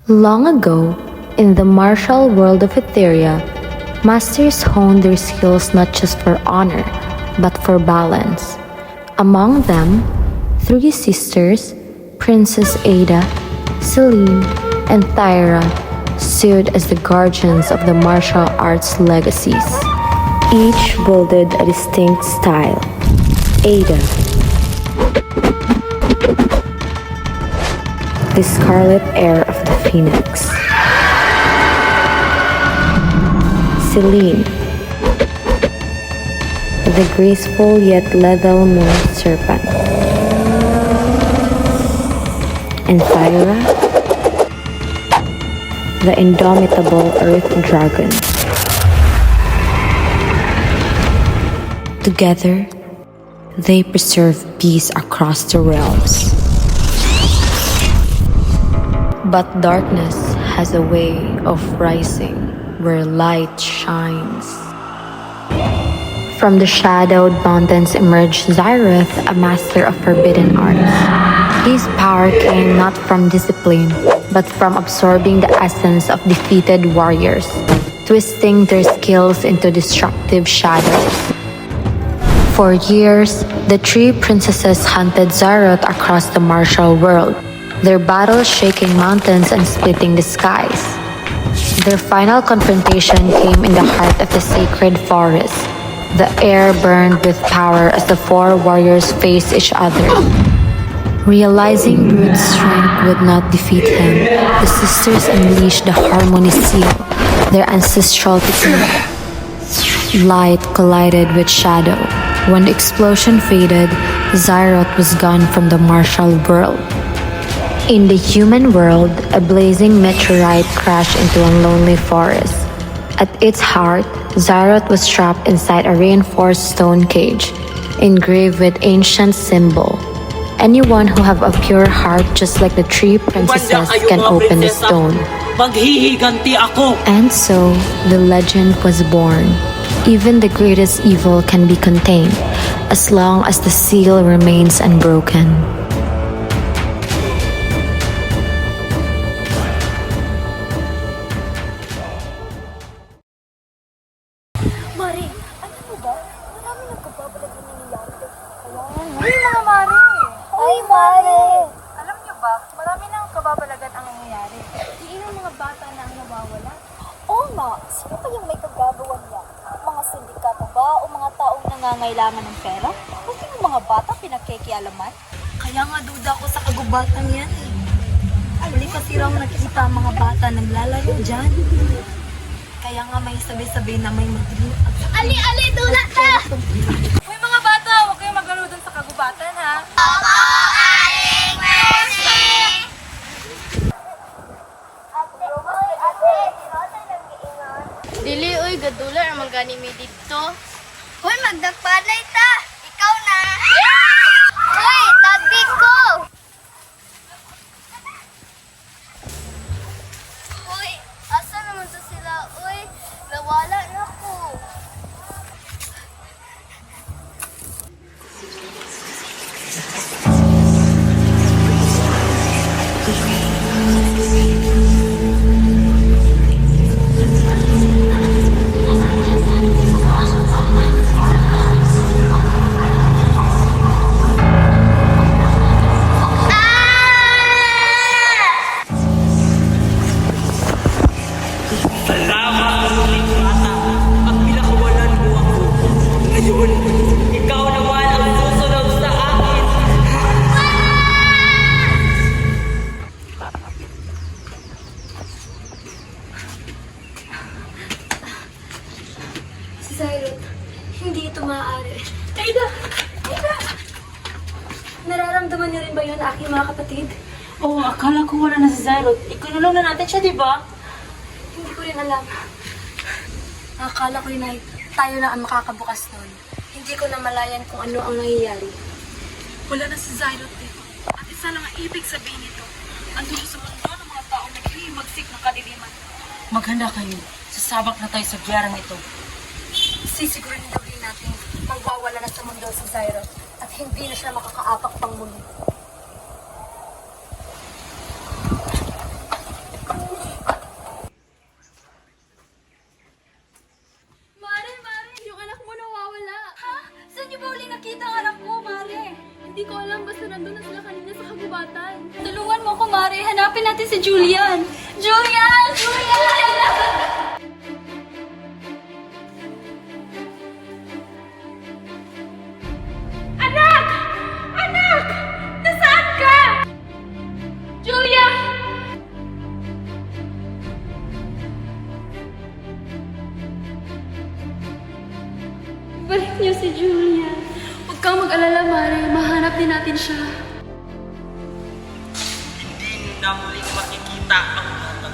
Long ago, in the martial world of Etheria, masters honed their skills not just for honor, but for balance. Among them, three sisters, Princess Ada, Celine, and Thyra, stood as the guardians of the martial arts legacies. Each wielded a distinct style. Ada, the scarlet heir of the Phoenix. Celine, the graceful yet lethal-nosed serpent. And Thyra, the indomitable earth dragon. Together, they preserve peace across the realms. But darkness has a way of rising where light shines. From the shadowed mountains emerged Xyroth, a master of forbidden arts. His power came not from discipline, but from absorbing the essence of defeated warriors, twisting their skills into destructive shadows. For years, the three princesses hunted Xyroth across the martial world, their battles shaking mountains and splitting the skies. Their final confrontation came in the heart of the sacred forest. The air burned with power as the four warriors faced each other. Realizing brute strength would not defeat him, the sisters unleashed the Harmony Seal, their ancestral technique. Light collided with shadow. When the explosion faded, Xyroth was gone from the martial world. In the human world, a blazing meteorite crashed into a lonely forest. At its heart, Xyroth was trapped inside a reinforced stone cage, engraved with ancient symbol. Anyone who have a pure heart just like the three princesses can open the stone. Maghihiganti ako! And so, the legend was born. Even the greatest evil can be contained, as long as the seal remains unbroken. Mari, alam mo ba? Marami nagkababalag na nangyayari. Ay, mga Mari! Ay, Mari! Alam niyo ba, marami nang kababalagan ang nangyayari. Di ilang mga bata na ang nawawala. Oo nga, sino pa yung may kagagawan niya? Mga sindikato ba o mga taong nangangailangan ng pera? O yung mga bata pinagkikialaman? Kaya nga duda ko sa kagubatan yan eh. Huli kasi raw nakikita ang mga bata naglalaro dyan. Kaya nga may sabi-sabi na may madali. Ali, dula na! Uy mga bata, huwag kayong maglaro dun sa kagubatan ha. Opo, Aling Mercy! Ate, Dili oy gadula ang magani mi didto. Hoy, magdagpanay ta! Ikaw na! Hoy, tabi ko! Hoy, asa naman to sila? Uy, nawala na ko. Salamat sa muling bata at pinakawalan mo ako. Ngayon, ikaw naman ang susunod sa akin. Si Xyroth, hindi ito maaari. Ada! Nararamdaman niyo rin ba yun, aking mga kapatid? Oh, akala ko wala na si Xyroth. Ikunulong na natin siya, di ba? Hindi ko rin alam. Akala ko rin na tayo na ang makakabukas nun. Hindi ko na malayan kung ano ang nangyayari. Wala na si Xyroth dito. At isa lang ang ibig sabihin nito. Andun sa mundo ng mga taong naghihimagsik ng kadiliman. Maghanda kayo. Sasabak na tayo sa giyarang ito. Sisigurin natin magwawala na sa mundo si Xyroth at hindi na siya makakaapak pang muli. natin si Julian! Julian! Julian! Anak! Anak! Nasaan ka? Julia! Balik niyo si Julian. Huwag kang mag-alala, Mare. Mahanap din natin siya. Hindi na muling makikita ang mga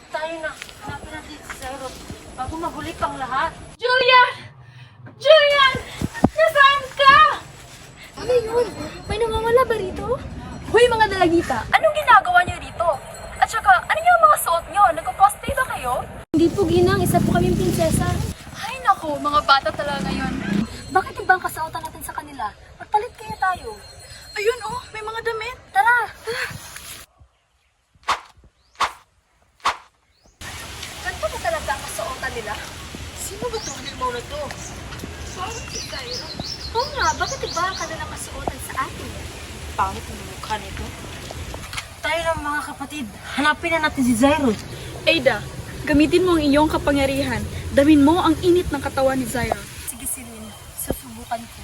Tayo na. Hanapin natin si Zyro bago mahuli pang lahat. Julian! Julian! Nasaan ka? Ano yun? May namawala ba rito? Hoy mga dalagita, anong ginagawa niyo rito? At saka, ano yung mga suot niyo? Nagko-cosplay ba kayo? Hindi po, Ginang. Isa po kaming prinsesa. Ay naku, mga bata talaga ngayon. Bakit ibang kasautan natin sa kanila? Magpalit kaya tayo. Ayun oh, may mga damit. Tara! Ganito ba talaga ang kasautan nila? Sino ba itong limaw na to? Parang si Cairo. Oo nga, bakit iba ang kanilang kasuotan sa atin? Pangit ang mukha nito. Tayo na mga kapatid. Hanapin na natin si Zyro. Ada, gamitin mo ang iyong kapangyarihan. Damin mo ang init ng katawan ni Zyra. Sige Celine, susubukan ko.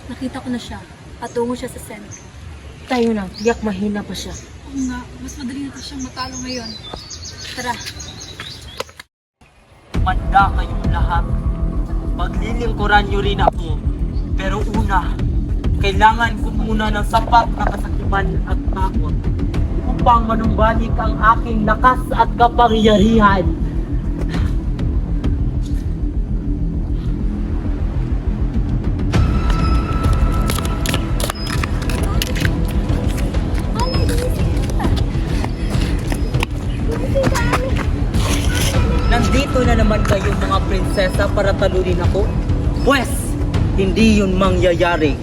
Nakita ko na siya. Patungo siya sa sentro. Tayo na. Tiyak mahina pa siya. Oo nga, mas madali natin siyang matalo ngayon. Tara. Manda kayong lahat. Paglilingkuran niyo rin ako. Pero una, kailangan ko muna ng sapat na kasakiman at takot upang manumbalik ang aking lakas at kapangyarihan. Nandito na naman kayo mga prinsesa para talunin ako? Pwes, hindi yun mangyayari.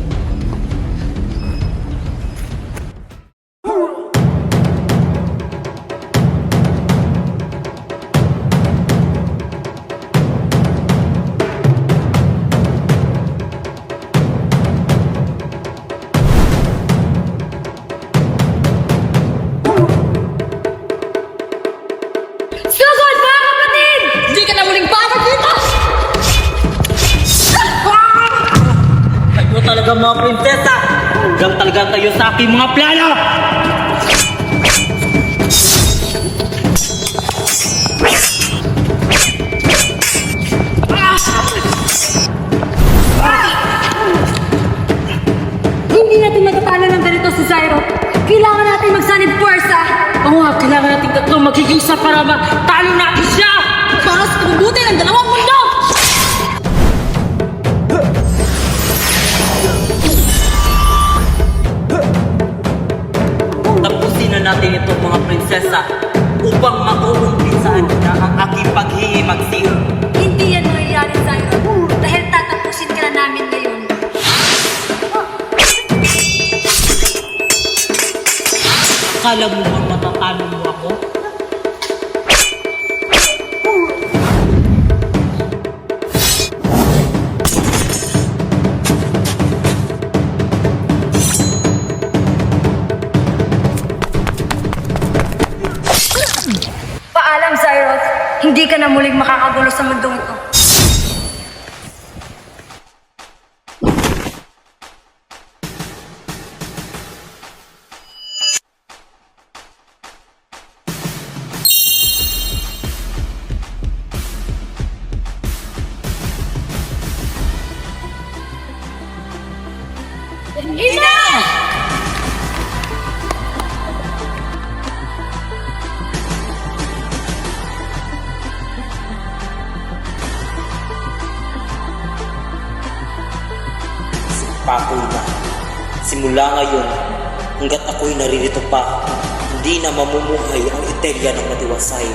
Sugod mga kapatid! Hindi ka na muling bakit dito! Kayo talaga mga prinsesa! Hanggang talaga kayo sa aking mga plano! Hindi natin matatalo ng ganito si Zyro. Kailangan natin magsanib puwersa. Oo nga, kailangan natin tatlo magkikisa para matalo natin siya! Para sa kabubuti ng dalawang mundo! Tapusin na natin ito mga prinsesa upang mauumpisahan na ang aking paghihimagsiw. Hindi yan mangyayari, Zyro. Dahil tatapusin ka na namin ngayon. Akala mo bang matatalo mo ako? Paalam, Zyro. Hindi ka na muling makakagulo sa mundong ito. Pakoy na. Simula ngayon, hanggat ako'y naririto pa, hindi na mamumuhay ang Etelia ng matiwasay.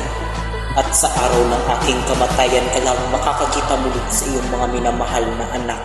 At sa araw ng aking kamatayan ka lang makakakita muli sa iyong mga minamahal na anak.